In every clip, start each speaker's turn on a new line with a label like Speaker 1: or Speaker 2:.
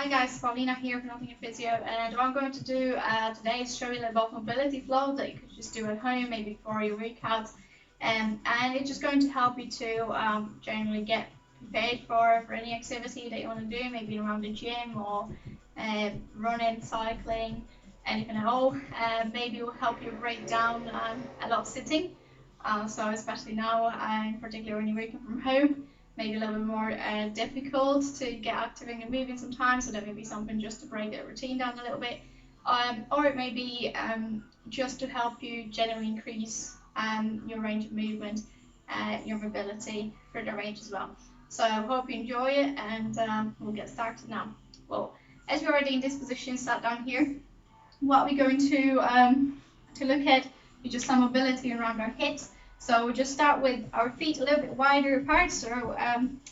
Speaker 1: Hi guys, Paulina here from Nottingham Physio, and what I'm going to do today is show you a little bit of mobility flow that you could just do at home, maybe for your workout, and it's just going to help you to generally get prepared for any activity that you want to do, maybe around the gym or running, cycling, anything at all. Maybe it will help you break down a lot of sitting, so especially now, in particular when you're working from home. Maybe a little bit more difficult to get active and moving sometimes, so that may be something just to break the routine down a little bit, or it may be just to help you generally increase your range of movement, your mobility for the range as well. So I hope you enjoy it, and we'll get started now. Well, as we're already in this position, sat down here, what we're going to look at is just some mobility around our hips. So we'll just start with our feet a little bit wider apart. So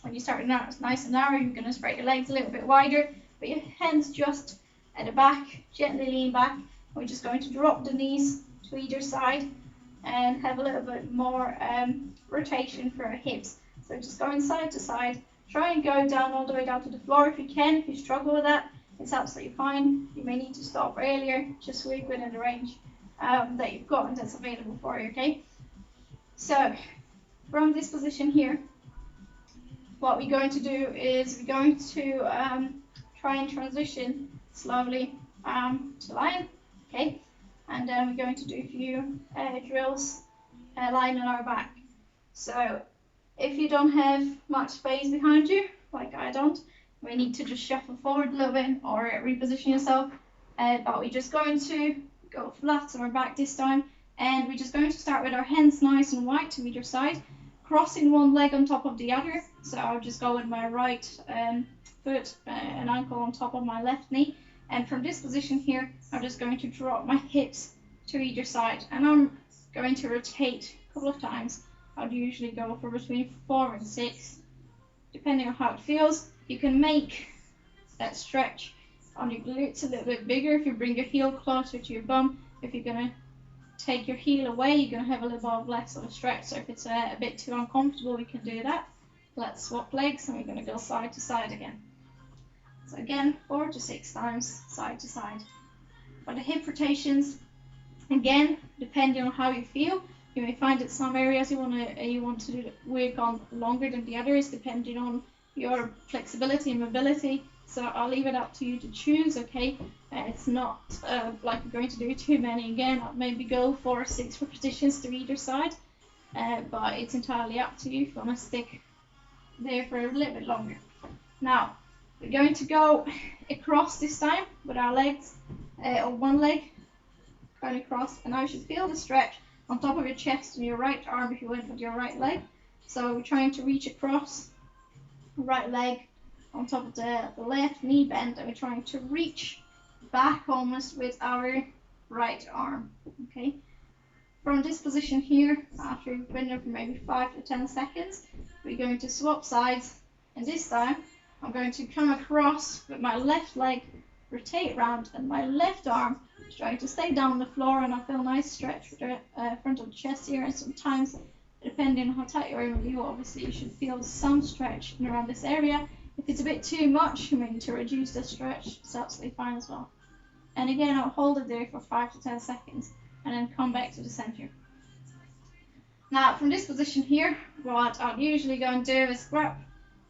Speaker 1: when you start nice and narrow, you're going to spread your legs a little bit wider, but your hands just at the back, gently lean back. We're just going to drop the knees to either side and have a little bit more rotation for our hips. So just going side to side. Try and go down all the way down to the floor if you can. If you struggle with that, it's absolutely fine. You may need to stop earlier. Just work within the range that you've got and that's available for you, okay? So, from this position here, what we're going to do is we're going to try and transition slowly to lying, okay? And then we're going to do a few drills lying on our back. So, if you don't have much space behind you, like I don't, we need to just shuffle forward a little bit or reposition yourself. But we're just going to go flat on our back this time. And we're just going to start with our hands nice and wide to either side, crossing one leg on top of the other. So I'll just go with my right foot and ankle on top of my left knee. And from this position here, I'm just going to drop my hips to either side. And I'm going to rotate a couple of times. I'll usually go for between 4 and 6, depending on how it feels. You can make that stretch on your glutes a little bit bigger if you bring your heel closer to your bum. If you're going to take your heel away, you're going to have a little bit less of a stretch. So if it's a bit too uncomfortable, we can do that. Let's swap legs and we're going to go side to side again. So again, 4 to 6 times side to side. For the hip rotations, again, depending on how you feel, you may find that some areas you want to work on longer than the others, depending on your flexibility and mobility. So I'll leave it up to you to choose, okay? It's not like we're going to do too many again. I'll maybe go 4 or 6 repetitions to either side, but it's entirely up to you if you want to stick there for a little bit longer. Now, we're going to go across this time with our legs, or one leg going across, and now you should feel the stretch on top of your chest and your right arm if you went with your right leg. So we're trying to reach across the right leg on top of the left knee bend, and we're trying to reach back almost with our right arm, okay? From this position here, after you've been there for maybe 5 to 10 seconds, we're going to swap sides, and this time I'm going to come across with my left leg, rotate around, and my left arm is trying to stay down on the floor, and I feel a nice stretch with the front of the chest here, and sometimes, depending on how tight you are in you, obviously you should feel some stretch around this area. If it's a bit too much, you may need to reduce the stretch. It's absolutely fine as well. And again, I'll hold it there for 5 to 10 seconds and then come back to the center. Now, from this position here, what I'll usually go and do is grab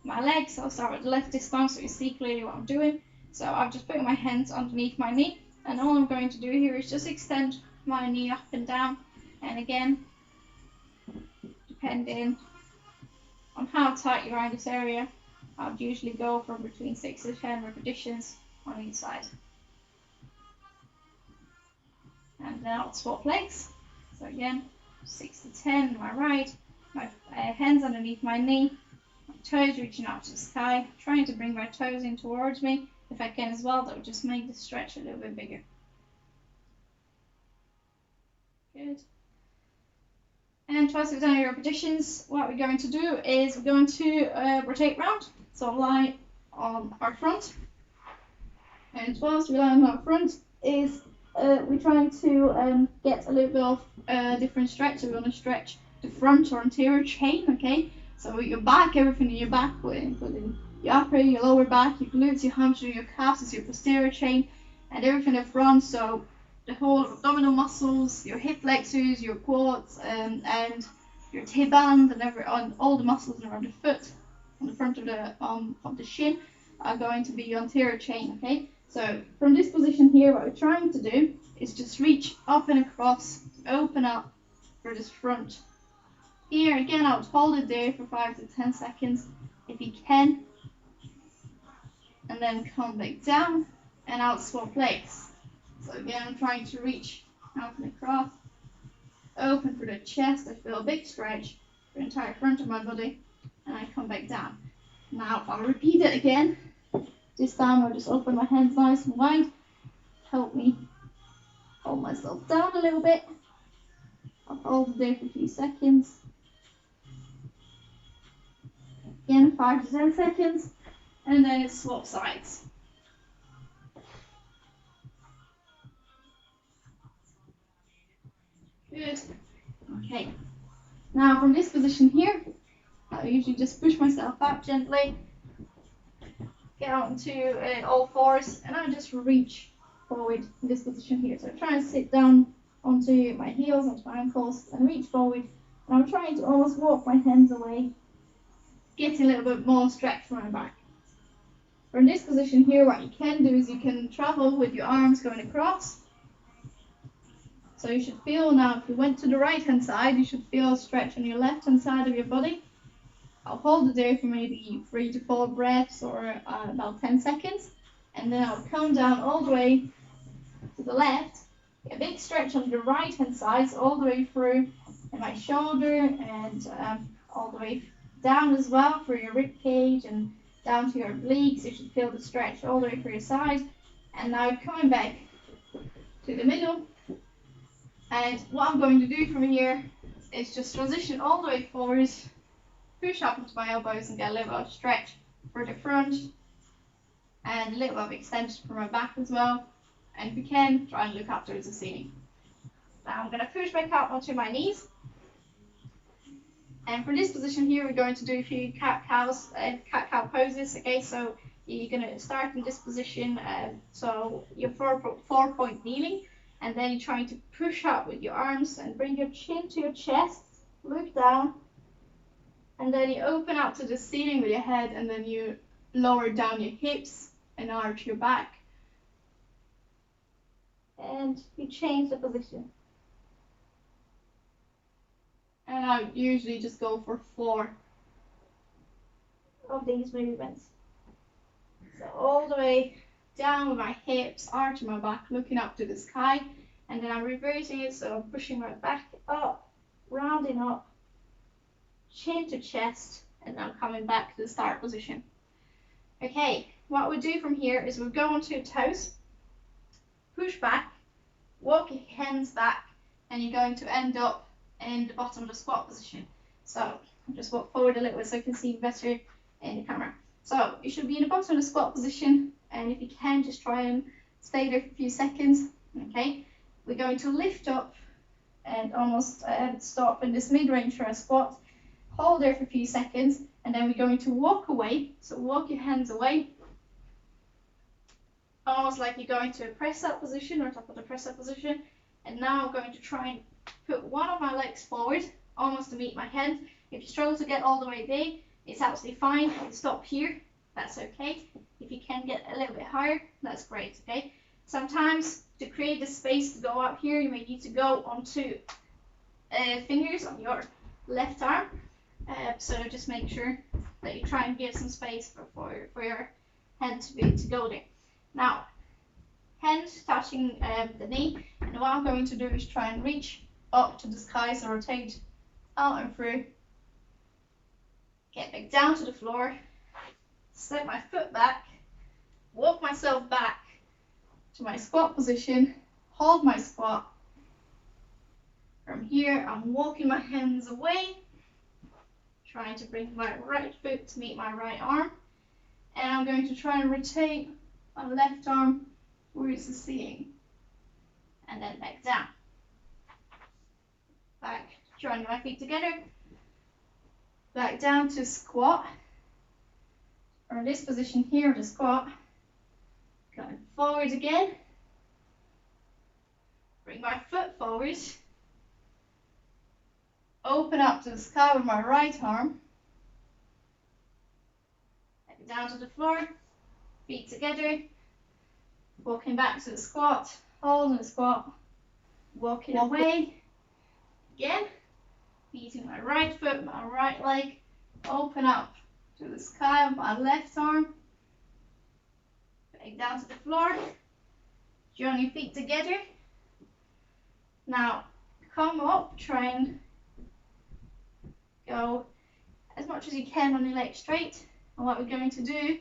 Speaker 1: my legs. I'll start with the left this time so you see clearly what I'm doing. So I've just put my hands underneath my knee, and all I'm going to do here is just extend my knee up and down. And again, depending on how tight you are in this area, I'll usually go for between 6 to 10 repetitions on each side. And then I'll swap legs. So again, 6 to 10 to my right, my hands underneath my knee, my toes reaching out to the sky, trying to bring my toes in towards me. If I can as well, that will just make the stretch a little bit bigger. Good. And twice we've done your repetitions, what we're going to do is we're going to rotate round. So lie on our front, and whilst we lie on our front is we're trying to get a little bit of different stretch. So we want to stretch the front or anterior chain, okay? So your back, everything in your back, including your upper, your lower back, your glutes, your hamstring, your calves is your posterior chain, and everything in front. So the whole abdominal muscles, your hip flexors, your quads, and your T-band, and all the muscles around the foot, on the front of the shin, are going to be your anterior chain. Okay. So from this position here, what we're trying to do is just reach up and across, open up for this front. Here again, I would hold it there for 5 to 10 seconds if you can, and then come back down and out swap legs. So again, I'm trying to reach out and across, open for the chest. I feel a big stretch for the entire front of my body, and I come back down. Now I'll repeat it again. This time I'll just open my hands nice and wide. Help me hold myself down a little bit. I'll hold it there for a few seconds. Again, 5 to 10 seconds, and then it's swap sides. Good. Okay. Now from this position here, I usually just push myself up gently, get out into all fours, and I just reach forward in this position here. So I'm trying to sit down onto my heels, onto my ankles, and reach forward. And I'm trying to almost walk my hands away, getting a little bit more stretch from my back. From this position here, what you can do is you can travel with your arms going across. So you should feel now, if you went to the right hand side, you should feel a stretch on your left hand side of your body. I'll hold it there for maybe 3 to 4 breaths or about 10 seconds. And then I'll come down all the way to the left. A big stretch on the right hand side, so all the way through in my shoulder and all the way down as well for your rib cage and down to your obliques. You should feel the stretch all the way through your side. And now coming back to the middle. And what I'm going to do from here is just transition all the way forwards, push up into my elbows and get a little bit of stretch for the front and a little bit of extension for my back as well. And if you can, try and look up towards the ceiling. Now I'm going to push back up onto my knees. And for this position here, we're going to do a few cat-cow poses. Okay, so you're going to start in this position. So you're 4-point kneeling. And then you're trying to push up with your arms and bring your chin to your chest, look down, and then you open up to the ceiling with your head, and then you lower down your hips and arch your back. And you change the position. And I usually just go for 4 of these movements. So all the way down with my hips, arching my back, looking up to the sky, and then I'm reversing it, so I'm pushing my back up, rounding up, chin to chest, and now coming back to the start position. Okay, what we do from here is we'll go onto your toes, push back, walk your hands back, and you're going to end up in the bottom of the squat position. So I'll just walk forward a little bit so you can see better in the camera. So you should be in the bottom of the squat position, and if you can, just try and stay there for a few seconds. Okay, we're going to lift up and almost stop in this mid-range for a squat. Hold there for a few seconds, and then we're going to walk away. So walk your hands away, almost like you're going to a press-up position or top of the press-up position. And now I'm going to try and put one of my legs forward, almost to meet my head. If you struggle to get all the way there, it's absolutely fine. You can stop here. That's okay. If you can get a little bit higher, that's great. Okay. Sometimes to create the space to go up here, you may need to go onto fingers on your left arm. So just make sure that you try and give some space for your hand to go there. Now, hands touching the knee, and what I'm going to do is try and reach up to the sky, so rotate out and through, get back down to the floor, step my foot back, walk myself back to my squat position, hold my squat. From here, I'm walking my hands away, trying to bring my right foot to meet my right arm, and I'm going to try and rotate my left arm towards the ceiling, and then back down. Back, join my feet together, back down to squat, From this position here, the squat, going forward again. Bring my foot forward. Open up to the sky with my right arm. Head down to the floor. Feet together. Walking back to the squat. Holding the squat. Walking away. Again. Using my right foot, my right leg. Open up to the sky with my left arm. Back down to the floor. Join your feet together. Now, come up, try and go as much as you can on your legs straight. And what we're going to do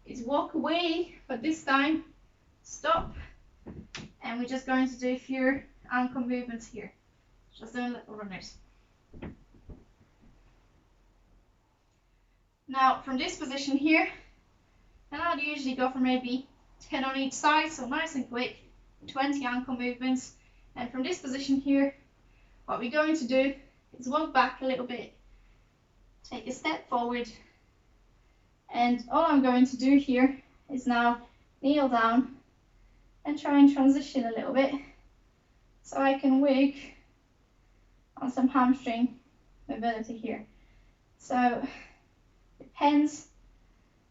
Speaker 1: is walk away, but this time stop. And we're just going to do a few ankle movements here. Just doing little runners. Now, from this position here, and I'd usually go for maybe 10 on each side, so nice and quick, 20 ankle movements. And from this position here, what we're going to do is walk back a little bit, take a step forward, and all I'm going to do here is now kneel down and try and transition a little bit so I can work on some hamstring mobility here. So depends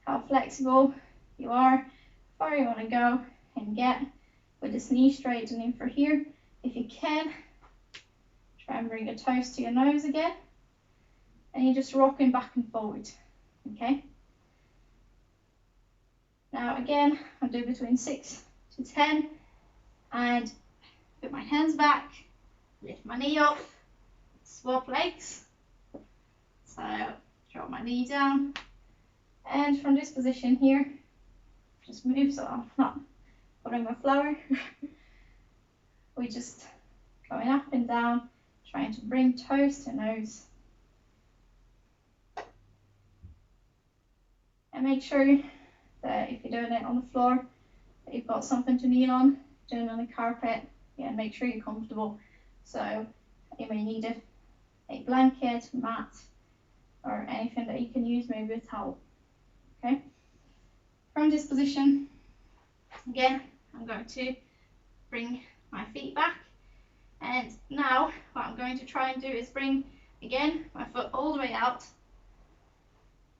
Speaker 1: how flexible you are, how far you want to go and get with this knee straightening for here. If you can, try and bring your toes to your nose again, and you're just rocking back and forward, okay? Now again, I'll do between 6 to 10, and put my hands back, lift my knee up, swap legs, so drop my knee down, and from this position here, just move so I'm not putting my flower. We're just going up and down, trying to bring toes to nose. And make sure that if you're doing it on the floor, that you've got something to kneel on. Doing it on the carpet, yeah, make sure you're comfortable. So you may need a blanket, mat, or anything that you can use, maybe a towel. Okay. From this position, again, I'm going to bring my feet back, and now what I'm going to try and do is bring again my foot all the way out,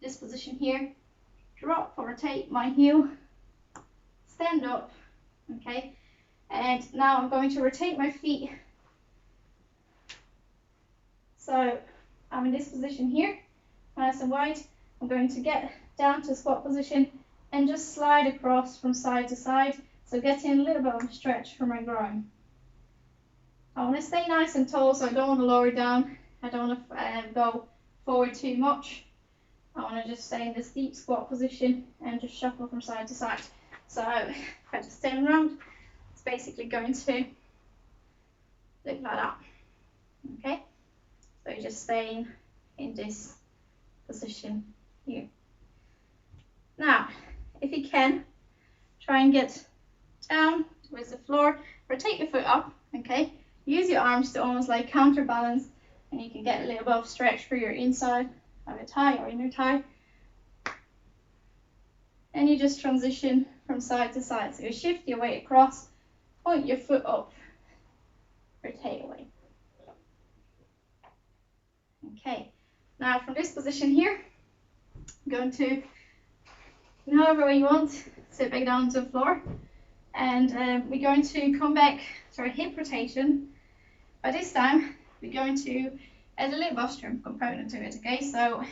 Speaker 1: this position here, drop or rotate my heel, stand up, okay, and now I'm going to rotate my feet, so I'm in this position here, nice and wide. I'm going to get down to squat position and just slide across from side to side. So getting a little bit of a stretch from my groin. I want to stay nice and tall, so I don't want to lower down. I don't want to go forward too much. I want to just stay in this deep squat position and just shuffle from side to side. So if I just turn around, it's basically going to look like that. Okay? So you're just staying in this position here. Now, if you can, try and get down towards the floor, rotate your foot up, okay? Use your arms to almost like counterbalance, and you can get a little bit of stretch for your inside of your thigh or inner thigh. And you just transition from side to side. So you shift your weight across, point your foot up, rotate away. Okay, now from this position here, I'm going to, however way you want, sit back down to the floor. And we're going to come back to our hip rotation. By this time, we're going to add a little posture component to it, okay? So if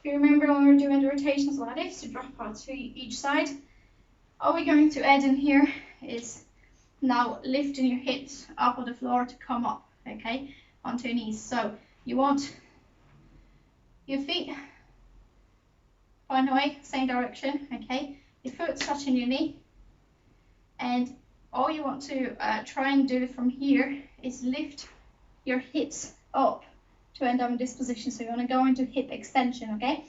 Speaker 1: you remember when we were doing the rotations like this, to drop out to each side, all we're going to add in here is now lifting your hips up on the floor to come up, okay, onto your knees. So you want your feet point away, same direction, okay? Your foot's touching your knee. And all you want to try and do from here is lift your hips up to end up in this position. So you want to go into hip extension, okay?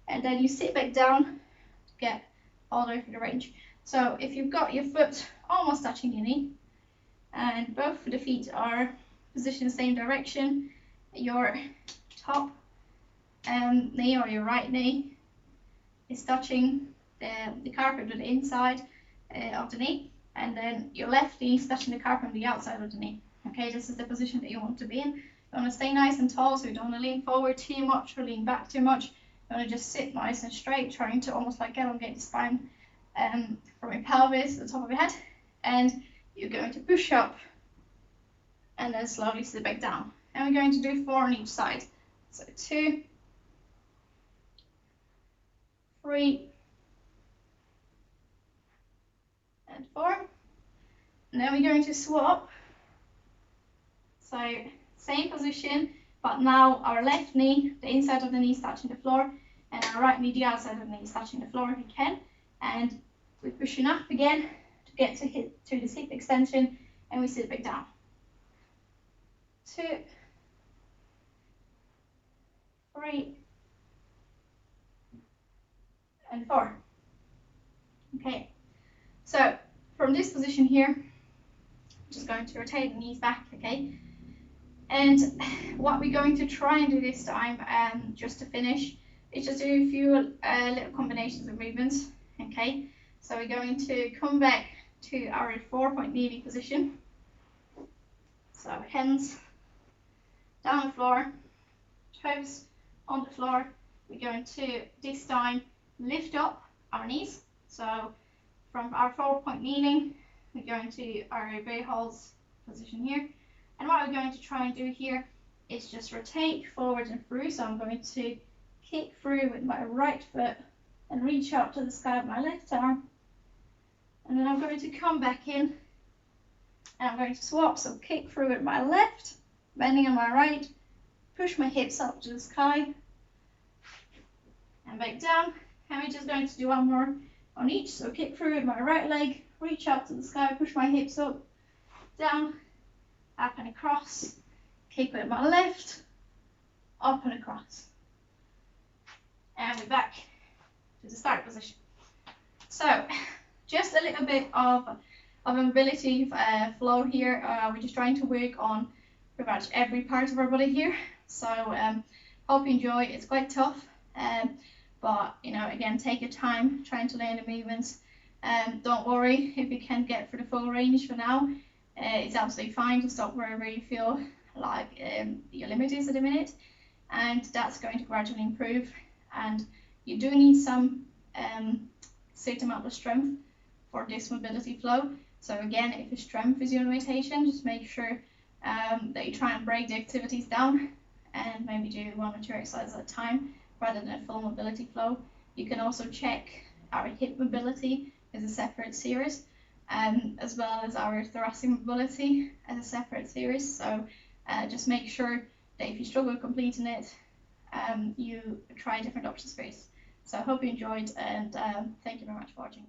Speaker 1: And then you sit back down to get all the way through the range. So if you've got your foot almost touching your knee, and both of the feet are positioned the same direction, your top knee or your right knee is touching the carpet with the inside of the knee, and then your left knee is touching the carpet on the outside of the knee. Okay, this is the position that you want to be in. You want to stay nice and tall, so you don't want to lean forward too much or lean back too much. You want to just sit nice and straight, trying to almost like elongate the spine from your pelvis to the top of your head. And you're going to push up and then slowly sit back down. And we're going to do 4 on each side. So 2, 3, and 4. And then we're going to swap. So same position, but now our left knee, the inside of the knee is touching the floor, and our right knee, the outside of the knee is touching the floor if we can. And we're pushing up again to get to this hip extension, and we sit back down. 2, 3, and 4. Okay, so from this position here, I'm just going to rotate the knees back, okay? And what we're going to try and do this time, just to finish, is just do a few little combinations of movements, okay? So we're going to come back to our 4-point kneeling position. So hands down the floor, toes on the floor. We're going to, this time, lift up our knees. So from our 4-point kneeling, we're going to our bear holds position here. And what we're going to try and do here is just rotate forward and through. So I'm going to kick through with my right foot and reach up to the sky with my left arm. And then I'm going to come back in and I'm going to swap. So kick through with my left, bending on my right, push my hips up to the sky and back down. And we're just going to do one more on each. So kick through with my right leg, reach up to the sky, push my hips up, down, up and across, kick with my left, up and across. And we're back to the start position. So just a little bit of mobility flow here. We're just trying to work on pretty much every part of our body here. So hope you enjoy. It's quite tough, but you know, again, take your time trying to learn the movements. Don't worry if you can't get through the full range for now. It's absolutely fine to stop wherever you feel like your limit is at the minute, and that's going to gradually improve. And you do need some certain amount of strength for this mobility flow. So again, if your strength is your limitation, just make sure that you try and break the activities down and maybe do 1 or 2 exercises at a time rather than a full mobility flow. You can also check our hip mobility as a separate series, as well as our thoracic mobility as a separate series. So just make sure that if you struggle completing it, you try different options first. So I hope you enjoyed, and thank you very much for watching.